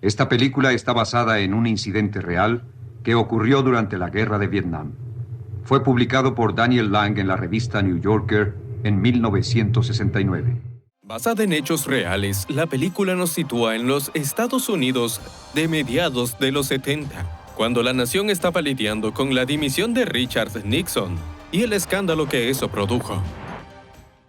Esta película está basada en un incidente real que ocurrió durante la Guerra de Vietnam. Fue publicado por Daniel Lang en la revista New Yorker en 1969. Basada en hechos reales, la película nos sitúa en los Estados Unidos de mediados de los 70, cuando la nación estaba lidiando con la dimisión de Richard Nixon y el escándalo que eso produjo.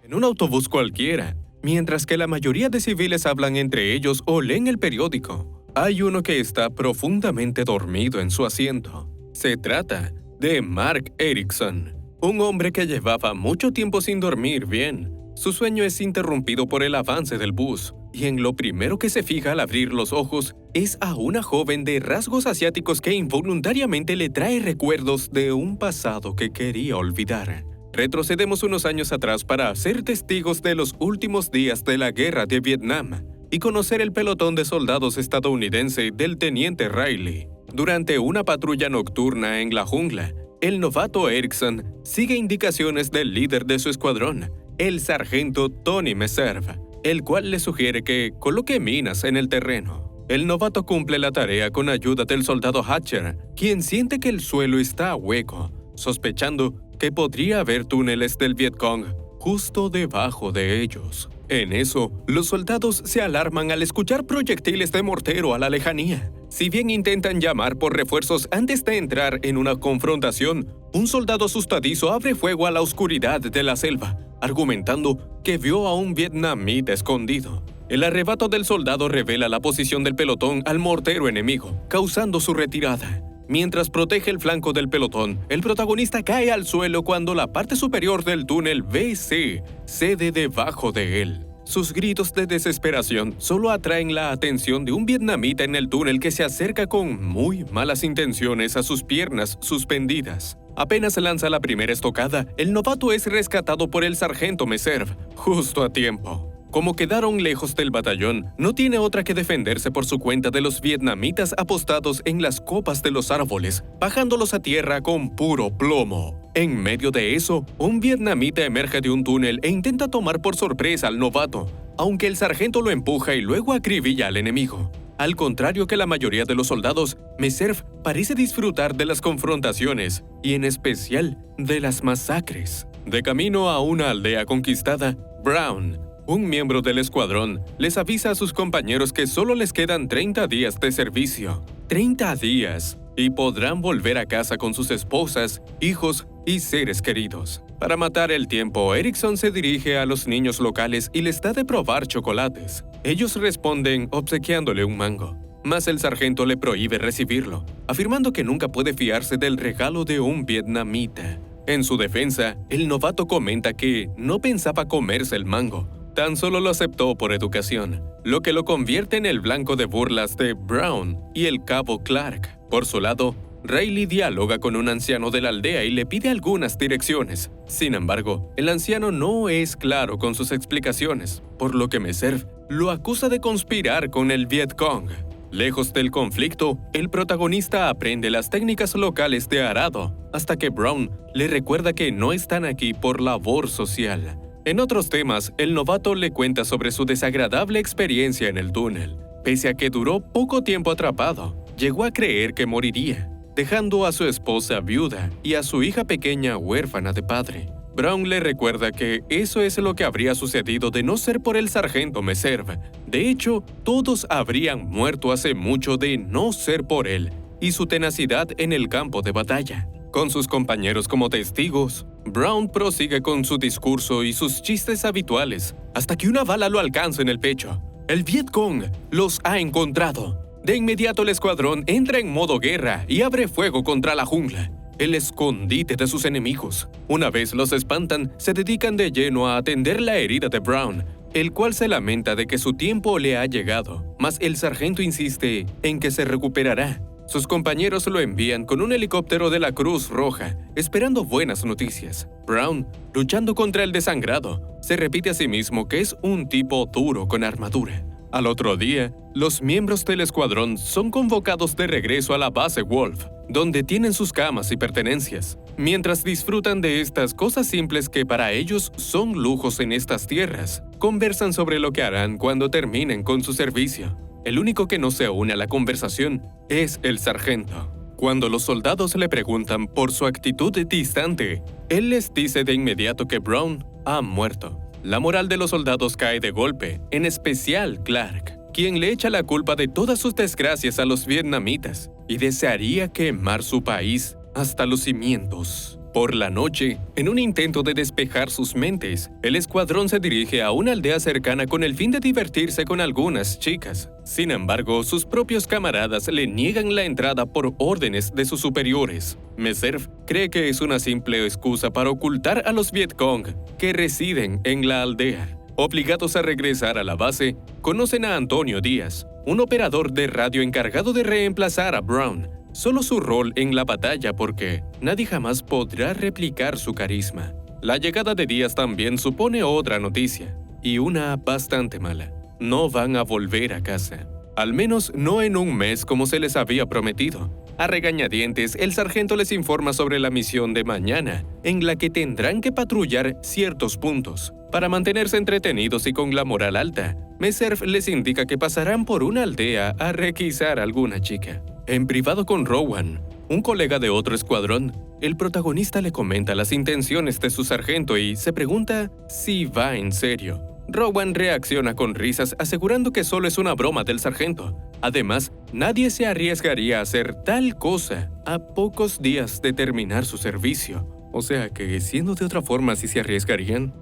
En un autobús cualquiera, mientras que la mayoría de civiles hablan entre ellos o leen el periódico, hay uno que está profundamente dormido en su asiento. Se trata de Mark Erickson, un hombre que llevaba mucho tiempo sin dormir bien. Su sueño es interrumpido por el avance del bus, y en lo primero que se fija al abrir los ojos es a una joven de rasgos asiáticos que involuntariamente le trae recuerdos de un pasado que quería olvidar. Retrocedemos unos años atrás para ser testigos de los últimos días de la Guerra de Vietnam y conocer el pelotón de soldados estadounidense del teniente Riley. Durante una patrulla nocturna en la jungla, el novato Erickson sigue indicaciones del líder de su escuadrón, el sargento Tony Meserve, el cual le sugiere que coloque minas en el terreno. El novato cumple la tarea con ayuda del soldado Hatcher, quien siente que el suelo está hueco, sospechando que podría haber túneles del Vietcong justo debajo de ellos. En eso, los soldados se alarman al escuchar proyectiles de mortero a la lejanía. Si bien intentan llamar por refuerzos antes de entrar en una confrontación, un soldado asustadizo abre fuego a la oscuridad de la selva, argumentando que vio a un vietnamita escondido. El arrebato del soldado revela la posición del pelotón al mortero enemigo, causando su retirada. Mientras protege el flanco del pelotón, el protagonista cae al suelo cuando la parte superior del túnel BC cede debajo de él. Sus gritos de desesperación solo atraen la atención de un vietnamita en el túnel que se acerca con muy malas intenciones a sus piernas suspendidas. Apenas lanza la primera estocada, el novato es rescatado por el sargento Meserve, justo a tiempo. Como quedaron lejos del batallón, no tiene otra que defenderse por su cuenta de los vietnamitas apostados en las copas de los árboles, bajándolos a tierra con puro plomo. En medio de eso, un vietnamita emerge de un túnel e intenta tomar por sorpresa al novato, aunque el sargento lo empuja y luego acribilla al enemigo. Al contrario que la mayoría de los soldados, Meserve parece disfrutar de las confrontaciones y en especial de las masacres. De camino a una aldea conquistada, Brown, un miembro del escuadrón, les avisa a sus compañeros que solo les quedan 30 días de servicio. 30 días, y podrán volver a casa con sus esposas, hijos y seres queridos. Para matar el tiempo, Erickson se dirige a los niños locales y les da de probar chocolates. Ellos responden obsequiándole un mango, mas el sargento le prohíbe recibirlo, afirmando que nunca puede fiarse del regalo de un vietnamita. En su defensa, el novato comenta que no pensaba comerse el mango, tan solo lo aceptó por educación, lo que lo convierte en el blanco de burlas de Brown y el cabo Clark. Por su lado, Riley dialoga con un anciano de la aldea y le pide algunas direcciones. Sin embargo, el anciano no es claro con sus explicaciones, por lo que Meserve lo acusa de conspirar con el Vietcong. Lejos del conflicto, el protagonista aprende las técnicas locales de arado, hasta que Brown le recuerda que no están aquí por labor social. En otros temas, el novato le cuenta sobre su desagradable experiencia en el túnel. Pese a que duró poco tiempo atrapado, llegó a creer que moriría, dejando a su esposa viuda y a su hija pequeña huérfana de padre. Brown le recuerda que eso es lo que habría sucedido de no ser por el sargento Meserve. De hecho, todos habrían muerto hace mucho de no ser por él y su tenacidad en el campo de batalla. Con sus compañeros como testigos, Brown prosigue con su discurso y sus chistes habituales, hasta que una bala lo alcanza en el pecho. El Vietcong los ha encontrado. De inmediato el escuadrón entra en modo guerra y abre fuego contra la jungla, el escondite de sus enemigos. Una vez los espantan, se dedican de lleno a atender la herida de Brown, el cual se lamenta de que su tiempo le ha llegado, mas el sargento insiste en que se recuperará. Sus compañeros lo envían con un helicóptero de la Cruz Roja, esperando buenas noticias. Brown, luchando contra el desangrado, se repite a sí mismo que es un tipo duro con armadura. Al otro día, los miembros del escuadrón son convocados de regreso a la base Wolf, donde tienen sus camas y pertenencias, mientras disfrutan de estas cosas simples que para ellos son lujos en estas tierras. Conversan sobre lo que harán cuando terminen con su servicio. El único que no se une a la conversación es el sargento. Cuando los soldados le preguntan por su actitud distante, él les dice de inmediato que Brown ha muerto. La moral de los soldados cae de golpe, en especial Clark, quien le echa la culpa de todas sus desgracias a los vietnamitas y desearía quemar su país hasta los cimientos. Por la noche, en un intento de despejar sus mentes, el escuadrón se dirige a una aldea cercana con el fin de divertirse con algunas chicas. Sin embargo, sus propios camaradas le niegan la entrada por órdenes de sus superiores. Meserve cree que es una simple excusa para ocultar a los Vietcong que residen en la aldea. Obligados a regresar a la base, conocen a Antonio Díaz, un operador de radio encargado de reemplazar a Brown. Solo su rol en la batalla porque nadie jamás podrá replicar su carisma. La llegada de Díaz también supone otra noticia, y una bastante mala. No van a volver a casa. Al menos no en un mes como se les había prometido. A regañadientes, el sargento les informa sobre la misión de mañana, en la que tendrán que patrullar ciertos puntos. Para mantenerse entretenidos y con la moral alta, Meserve les indica que pasarán por una aldea a requisar a alguna chica. En privado con Rowan, un colega de otro escuadrón, el protagonista le comenta las intenciones de su sargento y se pregunta si va en serio. Rowan reacciona con risas asegurando que solo es una broma del sargento. Además, nadie se arriesgaría a hacer tal cosa a pocos días de terminar su servicio. O sea que, siendo de otra forma, ¿sí se arriesgarían?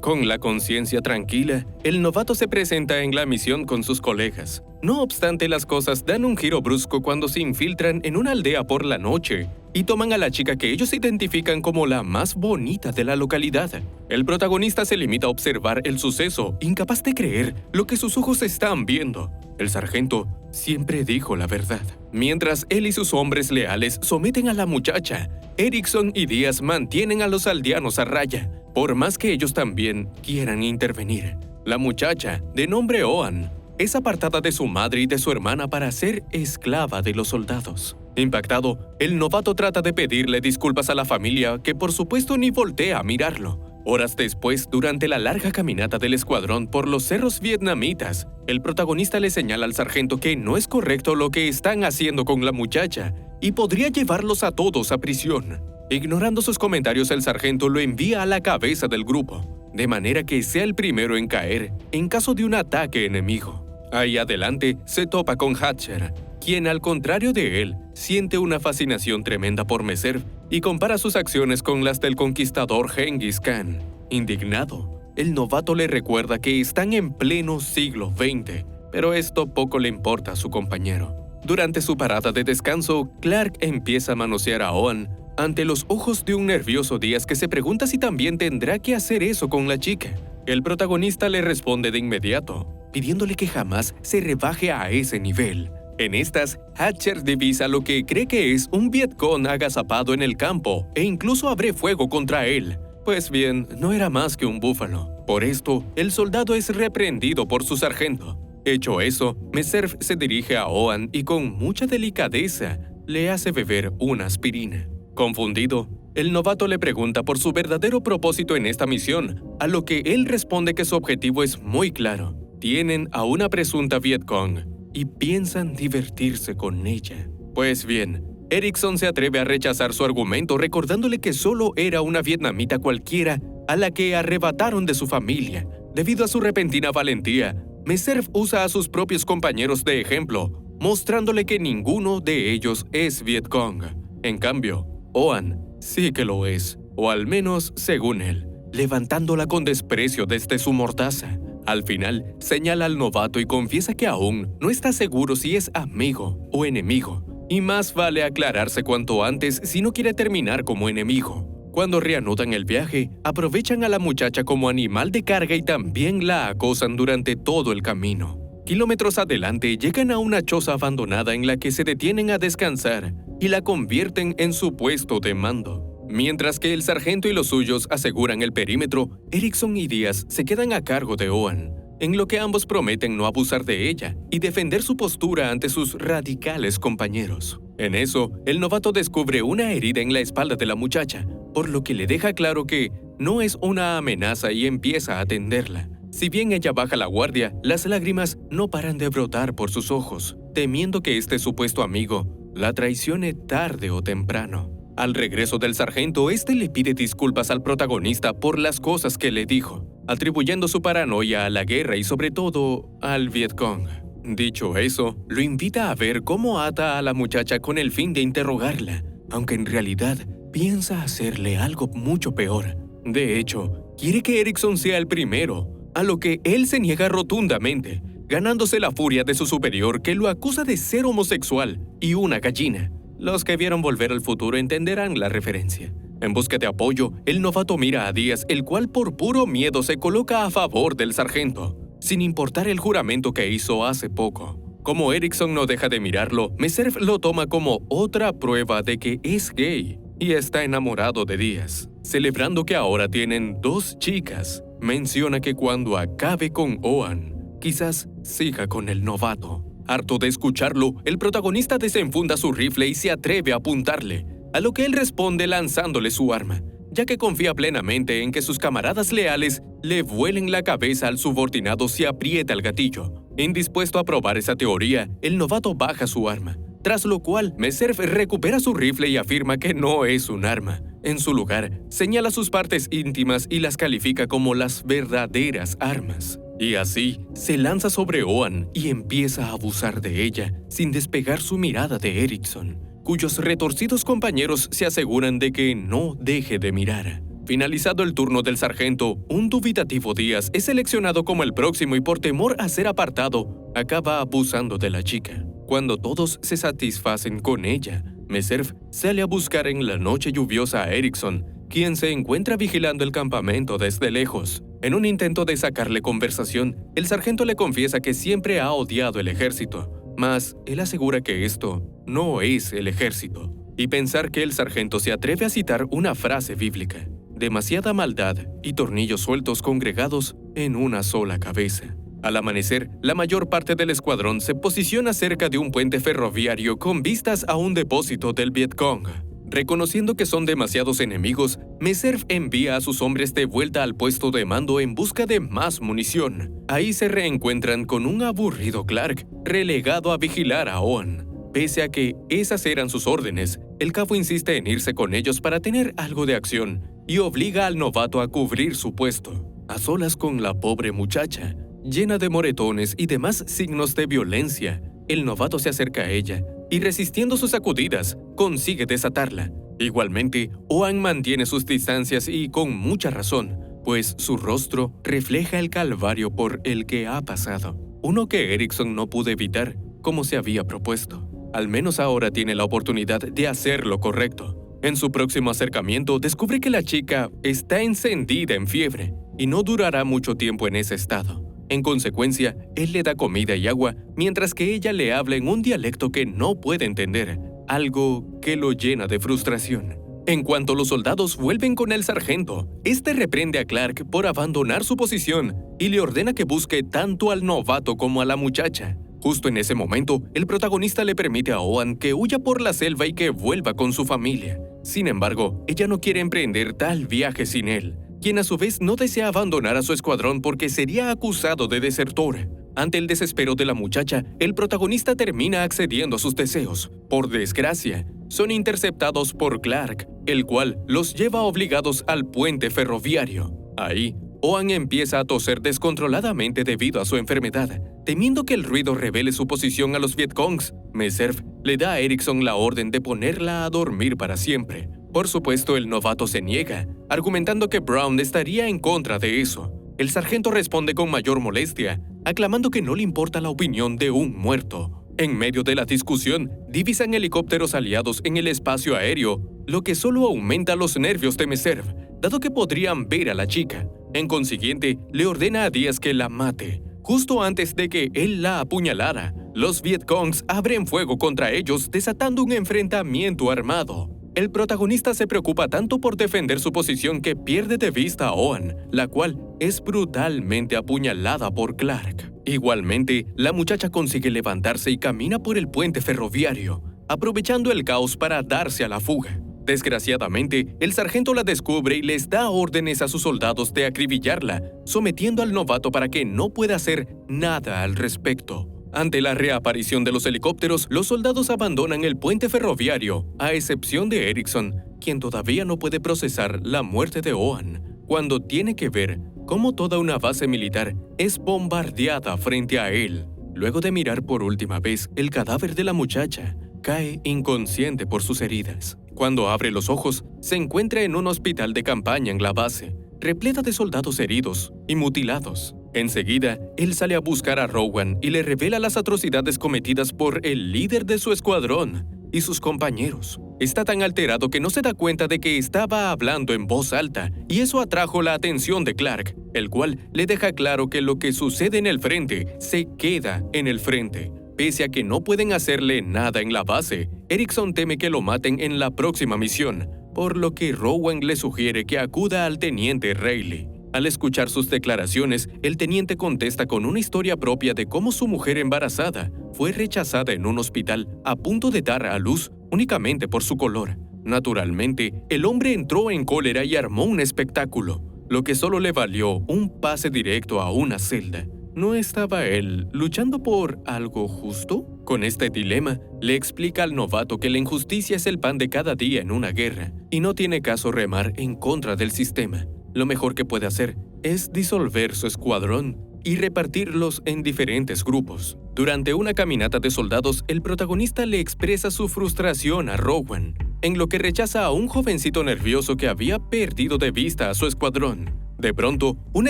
Con la conciencia tranquila, el novato se presenta en la misión con sus colegas. No obstante, las cosas dan un giro brusco cuando se infiltran en una aldea por la noche y toman a la chica que ellos identifican como la más bonita de la localidad. El protagonista se limita a observar el suceso, incapaz de creer lo que sus ojos están viendo. El sargento siempre dijo la verdad. Mientras él y sus hombres leales someten a la muchacha, Erickson y Díaz mantienen a los aldeanos a raya, por más que ellos también quieran intervenir. La muchacha, de nombre Oan, es apartada de su madre y de su hermana para ser esclava de los soldados. Impactado, el novato trata de pedirle disculpas a la familia, que por supuesto ni voltea a mirarlo. Horas después, durante la larga caminata del escuadrón por los cerros vietnamitas, el protagonista le señala al sargento que no es correcto lo que están haciendo con la muchacha y podría llevarlos a todos a prisión. Ignorando sus comentarios, el sargento lo envía a la cabeza del grupo, de manera que sea el primero en caer en caso de un ataque enemigo. Ahí adelante se topa con Hatcher, quien al contrario de él, siente una fascinación tremenda por Meserve y compara sus acciones con las del conquistador Genghis Khan. Indignado, el novato le recuerda que están en pleno siglo XX, pero esto poco le importa a su compañero. Durante su parada de descanso, Clark empieza a manosear a Oan ante los ojos de un nervioso Díaz que se pregunta si también tendrá que hacer eso con la chica. El protagonista le responde de inmediato, pidiéndole que jamás se rebaje a ese nivel. En estas, Hatcher divisa lo que cree que es un Vietcong agazapado en el campo e incluso abre fuego contra él. Pues bien, no era más que un búfalo. Por esto, el soldado es reprendido por su sargento. Hecho eso, Meserve se dirige a Oan y con mucha delicadeza le hace beber una aspirina. Confundido, el novato le pregunta por su verdadero propósito en esta misión, a lo que él responde que su objetivo es muy claro. Tienen a una presunta Vietcong y piensan divertirse con ella. Pues bien, Erickson se atreve a rechazar su argumento recordándole que solo era una vietnamita cualquiera a la que arrebataron de su familia. Debido a su repentina valentía, Meserve usa a sus propios compañeros de ejemplo, mostrándole que ninguno de ellos es Vietcong. En cambio, Oan sí que lo es, o al menos según él, levantándola con desprecio desde su mortaza. Al final, señala al novato y confiesa que aún no está seguro si es amigo o enemigo, y más vale aclararse cuanto antes si no quiere terminar como enemigo. Cuando reanudan el viaje, aprovechan a la muchacha como animal de carga y también la acosan durante todo el camino. Kilómetros adelante, llegan a una choza abandonada en la que se detienen a descansar y la convierten en su puesto de mando. Mientras que el sargento y los suyos aseguran el perímetro, Erickson y Díaz se quedan a cargo de Oan, en lo que ambos prometen no abusar de ella y defender su postura ante sus radicales compañeros. En eso, el novato descubre una herida en la espalda de la muchacha, por lo que le deja claro que no es una amenaza y empieza a atenderla. Si bien ella baja la guardia, las lágrimas no paran de brotar por sus ojos, temiendo que este supuesto amigo la traicione tarde o temprano. Al regreso del sargento, este le pide disculpas al protagonista por las cosas que le dijo, atribuyendo su paranoia a la guerra y sobre todo al Vietcong. Dicho eso, lo invita a ver cómo ata a la muchacha con el fin de interrogarla, aunque en realidad piensa hacerle algo mucho peor. De hecho, quiere que Erickson sea el primero, a lo que él se niega rotundamente, ganándose la furia de su superior que lo acusa de ser homosexual y una gallina. Los que vieron Volver al Futuro entenderán la referencia. En busca de apoyo, el novato mira a Díaz, el cual por puro miedo se coloca a favor del sargento, sin importar el juramento que hizo hace poco. Como Erickson no deja de mirarlo, Meserve lo toma como otra prueba de que es gay y está enamorado de Díaz. Celebrando que ahora tienen 2 chicas, menciona que cuando acabe con Oan, quizás siga con el novato. Harto de escucharlo, el protagonista desenfunda su rifle y se atreve a apuntarle, a lo que él responde lanzándole su arma, ya que confía plenamente en que sus camaradas leales le vuelen la cabeza al subordinado si aprieta el gatillo. Indispuesto a probar esa teoría, el novato baja su arma, tras lo cual Meserve recupera su rifle y afirma que no es un arma. En su lugar, señala sus partes íntimas y las califica como las verdaderas armas. Y así, se lanza sobre Oan y empieza a abusar de ella, sin despegar su mirada de Erickson, cuyos retorcidos compañeros se aseguran de que no deje de mirar. Finalizado el turno del sargento, un dubitativo Díaz es seleccionado como el próximo y por temor a ser apartado, acaba abusando de la chica. Cuando todos se satisfacen con ella, Meserve sale a buscar en la noche lluviosa a Erickson, quien se encuentra vigilando el campamento desde lejos. En un intento de sacarle conversación, el sargento le confiesa que siempre ha odiado el ejército, mas él asegura que esto no es el ejército. Y pensar que el sargento se atreve a citar una frase bíblica: demasiada maldad y tornillos sueltos congregados en una sola cabeza. Al amanecer, la mayor parte del escuadrón se posiciona cerca de un puente ferroviario con vistas a un depósito del Vietcong. Reconociendo que son demasiados enemigos, Meserve envía a sus hombres de vuelta al puesto de mando en busca de más munición. Ahí se reencuentran con un aburrido Clark, relegado a vigilar a Oan. Pese a que esas eran sus órdenes, el cabo insiste en irse con ellos para tener algo de acción y obliga al novato a cubrir su puesto. A solas con la pobre muchacha, llena de moretones y demás signos de violencia, el novato se acerca a ella y, resistiendo sus sacudidas, consigue desatarla. Igualmente, Oan mantiene sus distancias y con mucha razón, pues su rostro refleja el calvario por el que ha pasado. Uno que Erickson no pudo evitar, como se había propuesto. Al menos ahora tiene la oportunidad de hacer lo correcto. En su próximo acercamiento, descubre que la chica está encendida en fiebre y no durará mucho tiempo en ese estado. En consecuencia, él le da comida y agua, mientras que ella le habla en un dialecto que no puede entender, algo que lo llena de frustración. En cuanto los soldados vuelven con el sargento, este reprende a Clark por abandonar su posición y le ordena que busque tanto al novato como a la muchacha. Justo en ese momento, el protagonista le permite a Oan que huya por la selva y que vuelva con su familia. Sin embargo, ella no quiere emprender tal viaje sin él, quien a su vez no desea abandonar a su escuadrón porque sería acusado de desertor. Ante el desespero de la muchacha, el protagonista termina accediendo a sus deseos. Por desgracia, son interceptados por Clark, el cual los lleva obligados al puente ferroviario. Ahí, Oan empieza a toser descontroladamente debido a su enfermedad. Temiendo que el ruido revele su posición a los Vietcongs, Meserve le da a Erickson la orden de ponerla a dormir para siempre. Por supuesto, el novato se niega, argumentando que Brown estaría en contra de eso. El sargento responde con mayor molestia, aclamando que no le importa la opinión de un muerto. En medio de la discusión, divisan helicópteros aliados en el espacio aéreo, lo que solo aumenta los nervios de Meserve, dado que podrían ver a la chica. En consiguiente, le ordena a Díaz que la mate. Justo antes de que él la apuñalara, los Vietcongs abren fuego contra ellos, desatando un enfrentamiento armado. El protagonista se preocupa tanto por defender su posición que pierde de vista a Oan, la cual es brutalmente apuñalada por Clark. Igualmente, la muchacha consigue levantarse y camina por el puente ferroviario, aprovechando el caos para darse a la fuga. Desgraciadamente, el sargento la descubre y les da órdenes a sus soldados de acribillarla, sometiendo al novato para que no pueda hacer nada al respecto. Ante la reaparición de los helicópteros, los soldados abandonan el puente ferroviario, a excepción de Erickson, quien todavía no puede procesar la muerte de Oan, cuando tiene que ver cómo toda una base militar es bombardeada frente a él. Luego de mirar por última vez el cadáver de la muchacha, cae inconsciente por sus heridas. Cuando abre los ojos, se encuentra en un hospital de campaña en la base, repleta de soldados heridos y mutilados. Enseguida, él sale a buscar a Rowan y le revela las atrocidades cometidas por el líder de su escuadrón y sus compañeros. Está tan alterado que no se da cuenta de que estaba hablando en voz alta, y eso atrajo la atención de Clark, el cual le deja claro que lo que sucede en el frente se queda en el frente. Pese a que no pueden hacerle nada en la base, Erickson teme que lo maten en la próxima misión, por lo que Rowan le sugiere que acuda al teniente Reilly. Al escuchar sus declaraciones, el teniente contesta con una historia propia de cómo su mujer embarazada fue rechazada en un hospital a punto de dar a luz únicamente por su color. Naturalmente, el hombre entró en cólera y armó un espectáculo, lo que solo le valió un pase directo a una celda. ¿No estaba él luchando por algo justo? Con este dilema, le explica al novato que la injusticia es el pan de cada día en una guerra, y no tiene caso remar en contra del sistema. Lo mejor que puede hacer es disolver su escuadrón y repartirlos en diferentes grupos. Durante una caminata de soldados, el protagonista le expresa su frustración a Rowan, en lo que rechaza a un jovencito nervioso que había perdido de vista a su escuadrón. De pronto, una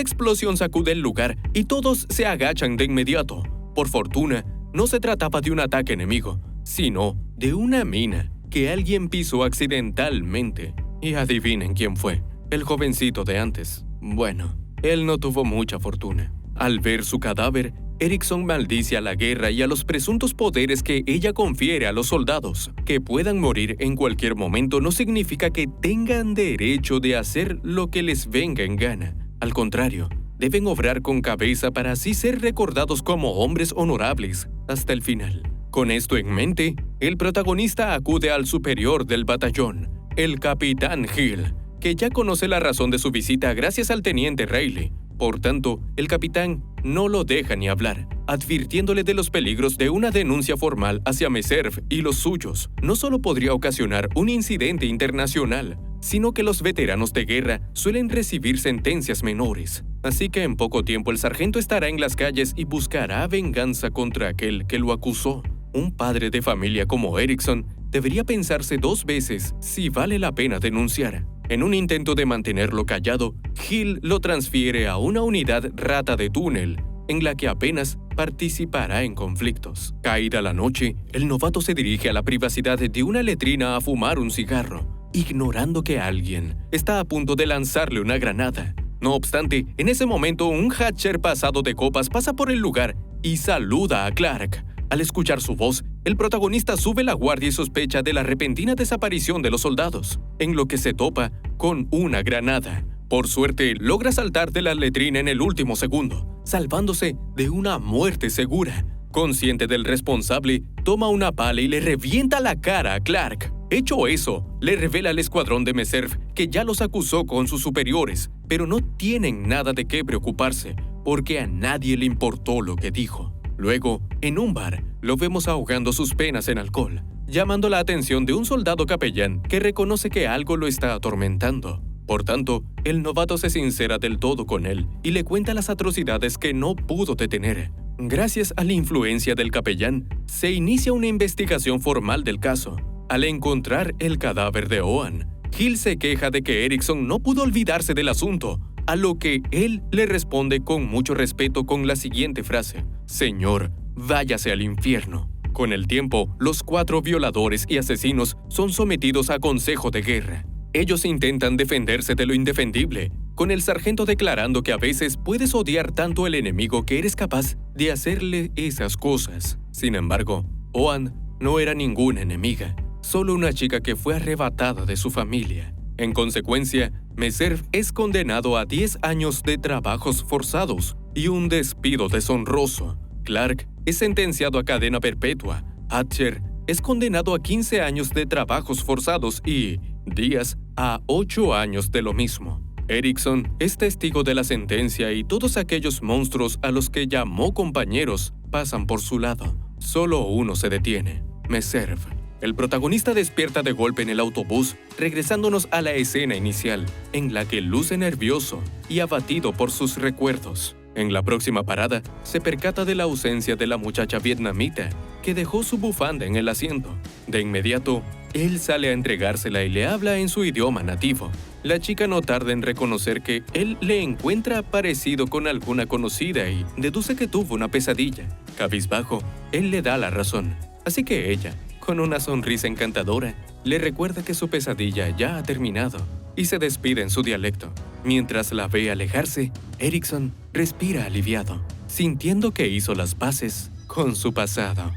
explosión sacude el lugar y todos se agachan de inmediato. Por fortuna, no se trataba de un ataque enemigo, sino de una mina que alguien pisó accidentalmente. Y adivinen quién fue. El jovencito de antes. Bueno, él no tuvo mucha fortuna. Al ver su cadáver, Erickson maldice a la guerra y a los presuntos poderes que ella confiere a los soldados. Que puedan morir en cualquier momento no significa que tengan derecho de hacer lo que les venga en gana. Al contrario, deben obrar con cabeza para así ser recordados como hombres honorables hasta el final. Con esto en mente, el protagonista acude al superior del batallón, el capitán Hill, que ya conoce la razón de su visita gracias al teniente Reilly. Por tanto, el capitán no lo deja ni hablar, advirtiéndole de los peligros de una denuncia formal hacia Meserve y los suyos. No solo podría ocasionar un incidente internacional, sino que los veteranos de guerra suelen recibir sentencias menores. Así que en poco tiempo el sargento estará en las calles y buscará venganza contra aquel que lo acusó. Un padre de familia como Erickson debería pensarse 2 veces si vale la pena denunciar. En un intento de mantenerlo callado, Hill lo transfiere a una unidad rata de túnel, en la que apenas participará en conflictos. Caída la noche, el novato se dirige a la privacidad de una letrina a fumar un cigarro, ignorando que alguien está a punto de lanzarle una granada. No obstante, en ese momento un Hatcher pasado de copas pasa por el lugar y saluda a Clark. Al escuchar su voz, el protagonista sube la guardia y sospecha de la repentina desaparición de los soldados, en lo que se topa con una granada. Por suerte, logra saltar de la letrina en el último segundo, salvándose de una muerte segura. Consciente del responsable, toma una pala y le revienta la cara a Clark. Hecho eso, le revela al escuadrón de Meserve que ya los acusó con sus superiores, pero no tienen nada de qué preocuparse, porque a nadie le importó lo que dijo. Luego, en un bar, lo vemos ahogando sus penas en alcohol, llamando la atención de un soldado capellán que reconoce que algo lo está atormentando. Por tanto, el novato se sincera del todo con él y le cuenta las atrocidades que no pudo detener. Gracias a la influencia del capellán, se inicia una investigación formal del caso. Al encontrar el cadáver de Oan, Hill se queja de que Erickson no pudo olvidarse del asunto, a lo que él le responde con mucho respeto con la siguiente frase: «Señor, váyase al infierno». Con el tiempo, los 4 violadores y asesinos son sometidos a consejo de guerra. Ellos intentan defenderse de lo indefendible, con el sargento declarando que a veces puedes odiar tanto al enemigo que eres capaz de hacerle esas cosas. Sin embargo, Oan no era ninguna enemiga, solo una chica que fue arrebatada de su familia. En consecuencia, Meserve es condenado a 10 años de trabajos forzados y un despido deshonroso. Clark es sentenciado a cadena perpetua. Hatcher es condenado a 15 años de trabajos forzados y Díaz a 8 años de lo mismo. Erickson es testigo de la sentencia y todos aquellos monstruos a los que llamó compañeros pasan por su lado. Solo uno se detiene, Meserve. El protagonista despierta de golpe en el autobús, regresándonos a la escena inicial, en la que luce nervioso y abatido por sus recuerdos. En la próxima parada, se percata de la ausencia de la muchacha vietnamita, que dejó su bufanda en el asiento. De inmediato, él sale a entregársela y le habla en su idioma nativo. La chica no tarda en reconocer que él le encuentra parecido con alguna conocida y deduce que tuvo una pesadilla. Cabizbajo, él le da la razón. Así que ella, con una sonrisa encantadora, le recuerda que su pesadilla ya ha terminado y se despide en su dialecto. Mientras la ve alejarse, Erickson respira aliviado, sintiendo que hizo las paces con su pasado.